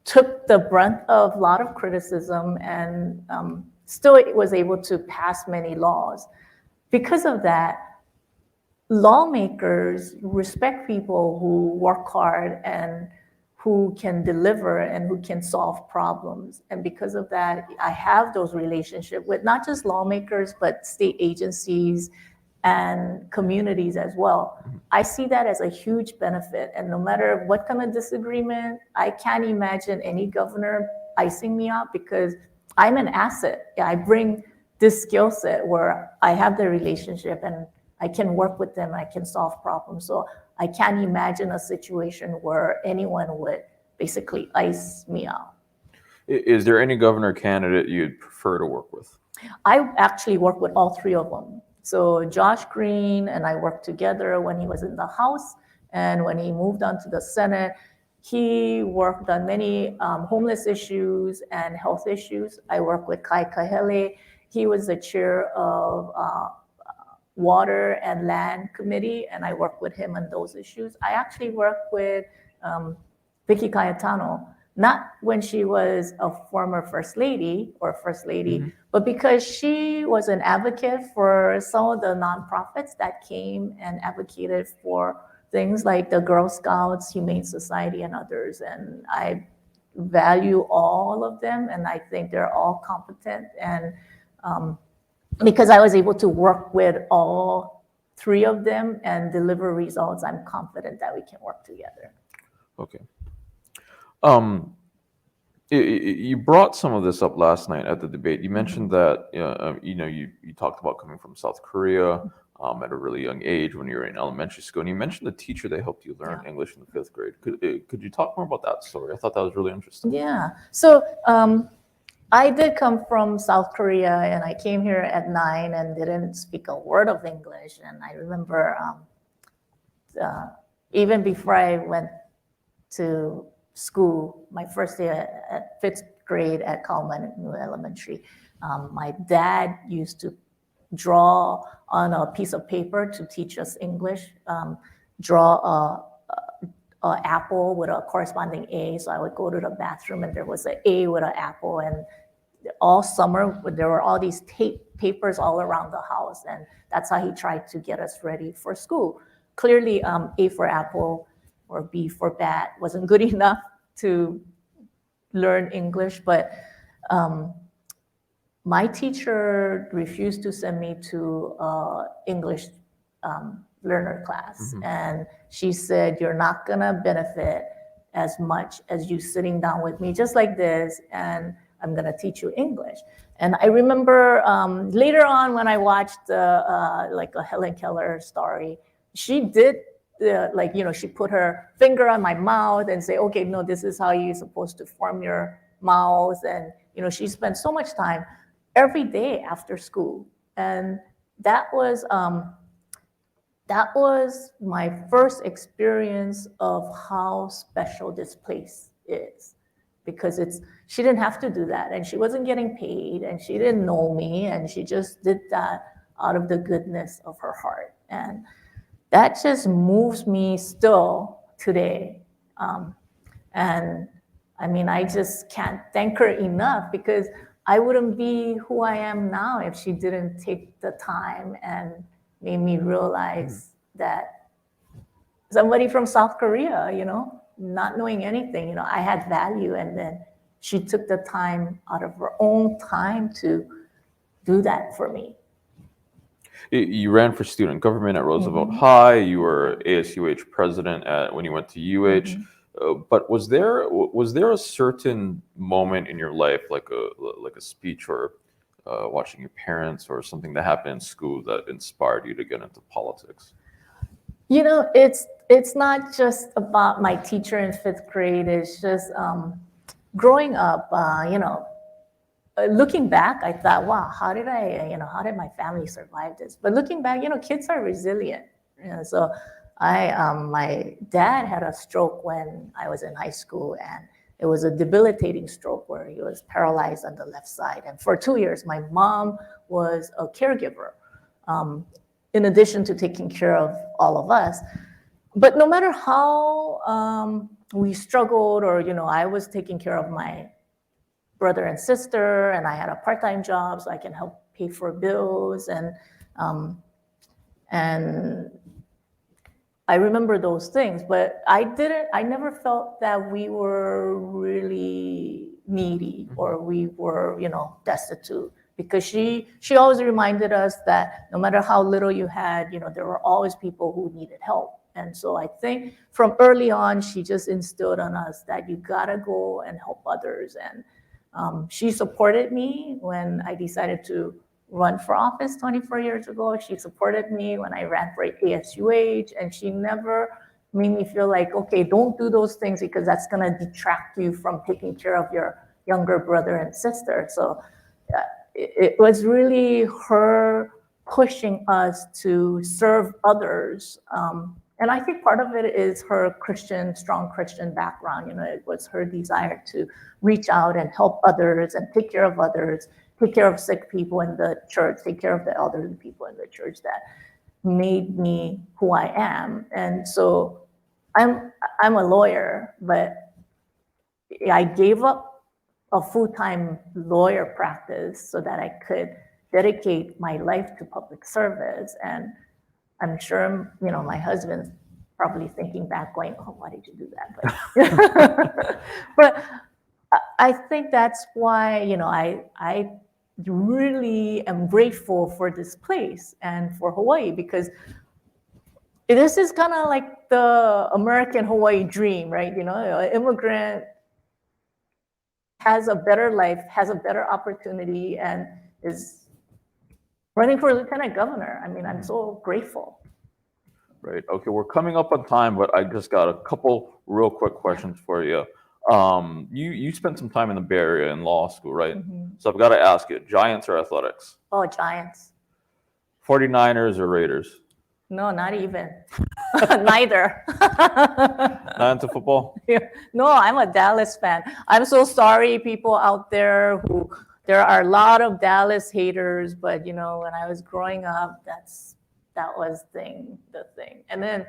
took the brunt of a lot of criticism and still was able to pass many laws. Because of that, lawmakers respect people who work hard and who can deliver and who can solve problems. And because of that, I have those relationships with not just lawmakers, but state agencies and communities as well. I see that as a huge benefit. And no matter what kind of disagreement, I can't imagine any governor icing me out because I'm an asset. I bring this skill set where I have the relationship and I can work with them, I can solve problems. So I can't imagine a situation where anyone would basically ice me out. Is there any governor candidate you'd prefer to work with? I actually work with all 3 of them. So Josh Green and I worked together when he was in the House, and when he moved on to the Senate, he worked on many homeless issues and health issues. I worked with Kai Kahele. He was the chair of Water and Land Committee, and I worked with him on those issues. I actually worked with Vicky Cayetano, not when she was a former First Lady, but because she was an advocate for some of the nonprofits that came and advocated for things like the Girl Scouts, Humane Society, and others. And I value all of them, and I think they're all competent. And because I was able to work with all 3 of them and deliver results, I'm confident that we can work together. Okay. You brought some of this up last night at the debate. You mentioned that you talked about coming from South Korea at a really young age when you were in elementary school, and you mentioned the teacher that helped you learn English in the 5th grade. Could you talk more about that story? I thought that was really interesting. Yeah. So I did come from South Korea, and I came here at 9 and didn't speak a word of English. And I remember even before I went to school, my first day at 5th grade at Kamehameha Elementary, my dad used to draw on a piece of paper to teach us English, draw a apple with a corresponding A. So I would go to the bathroom and there was an A with an apple, and all summer, there were all these papers all around the house, and that's how he tried to get us ready for school. Clearly, A for apple or B for bat wasn't good enough to learn English, but my teacher refused to send me to English learner class. And she said, you're not gonna benefit as much as you sitting down with me just like this, and I'm gonna teach you English. And I remember later on when I watched like a Helen Keller story, she did she put her finger on my mouth and say, okay, no, this is how you're supposed to form your mouth. And she spent so much time every day after school. And that was my first experience of how special this place is, because she didn't have to do that, and she wasn't getting paid, and she didn't know me, and she just did that out of the goodness of her heart. And that just moves me still today. And I mean, I just can't thank her enough, because I wouldn't be who I am now if she didn't take the time and made me realize that somebody from South Korea, not knowing anything, I had value, and then she took the time out of her own time to do that for me. You ran for student government at Roosevelt High. You were ASUH president when you went to UH. But was there a certain moment in your life, like a speech or watching your parents or something that happened in school that inspired you to get into politics? It's not just about my teacher in 5th grade. It's just growing up, looking back, I thought, wow, how did my family survive this? But looking back, kids are resilient. So my dad had a stroke when I was in high school, and it was a debilitating stroke where he was paralyzed on the left side. And for 2 years, my mom was a caregiver, in addition to taking care of all of us. But no matter how we struggled, or, I was taking care of my brother and sister, and I had a part-time job so I can help pay for bills. And I remember those things, but I never felt that we were really needy or we were, destitute, because she always reminded us that no matter how little you had, there were always people who needed help. And so I think from early on, she just instilled on us that you gotta go and help others. And she supported me when I decided to run for office 24 years ago. She supported me when I ran for ASUH, and she never made me feel like, okay, don't do those things because that's gonna detract you from taking care of your younger brother and sister. So it was really her pushing us to serve others. And I think part of it is her strong Christian background. It was her desire to reach out and help others and take care of others, take care of sick people in the church, take care of the elderly people in the church, that made me who I am. And so I'm a lawyer, but I gave up a full-time lawyer practice so that I could dedicate my life to public service. And I'm sure, my husband's probably thinking back going, oh, why did you do that? But I think that's why, I really am grateful for this place and for Hawaii, because this is kind of like the American Hawaii dream, right? An immigrant has a better life, has a better opportunity, and is running for lieutenant governor. I mean, I'm so grateful. Right. Okay, we're coming up on time, but I just got a couple real quick questions for you. You spent some time in the Bay Area in law school, right? So I've got to ask you, Giants or Athletics? Oh, Giants. 49ers or Raiders? No, not even. Neither. Not into football? No, I'm a Dallas fan. I'm so sorry, people out there there are a lot of Dallas haters, but when I was growing up, that was the thing. And then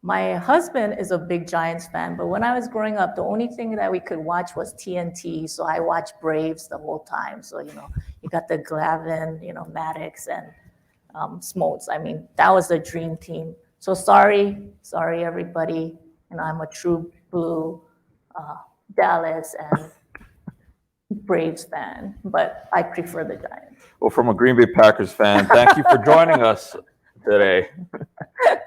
My husband is a big Giants fan, but when I was growing up, the only thing that we could watch was TNT. So I watched Braves the whole time. So, you got the Glavine, Maddox and Smoltz. I mean, that was the dream team. So sorry, everybody. I'm a true blue Dallas and Braves fan, but I prefer the Giants. Well, from a Green Bay Packers fan, thank you for joining us today.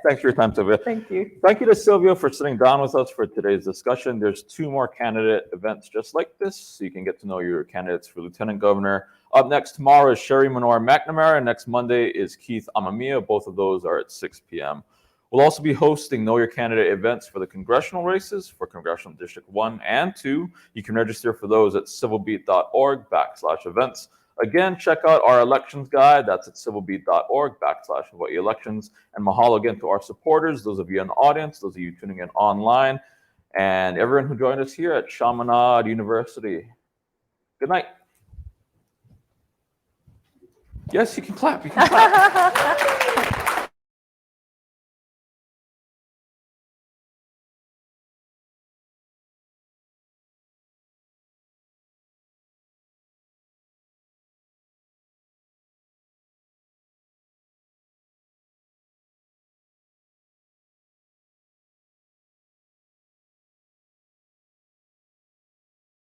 Thanks for your time, Sylvia. Thank you. Thank you to Sylvia for sitting down with us for today's discussion. There's 2 more candidate events just like this, so you can get to know your candidates for Lieutenant Governor. Up next tomorrow is Sherry Menor McNamara, and next Monday is Keith Amamiya. Both of those are at 6 p.m. We'll also be hosting Know Your Candidate events for the congressional races for Congressional District 1 and 2. You can register for those at civilbeat.org/events. Again, check out our elections guide. That's at civilbeat.org/Hawaii-elections. And mahalo again to our supporters, those of you in the audience, those of you tuning in online, and everyone who joined us here at Chaminade University. Good night. Yes, you can clap. You can clap.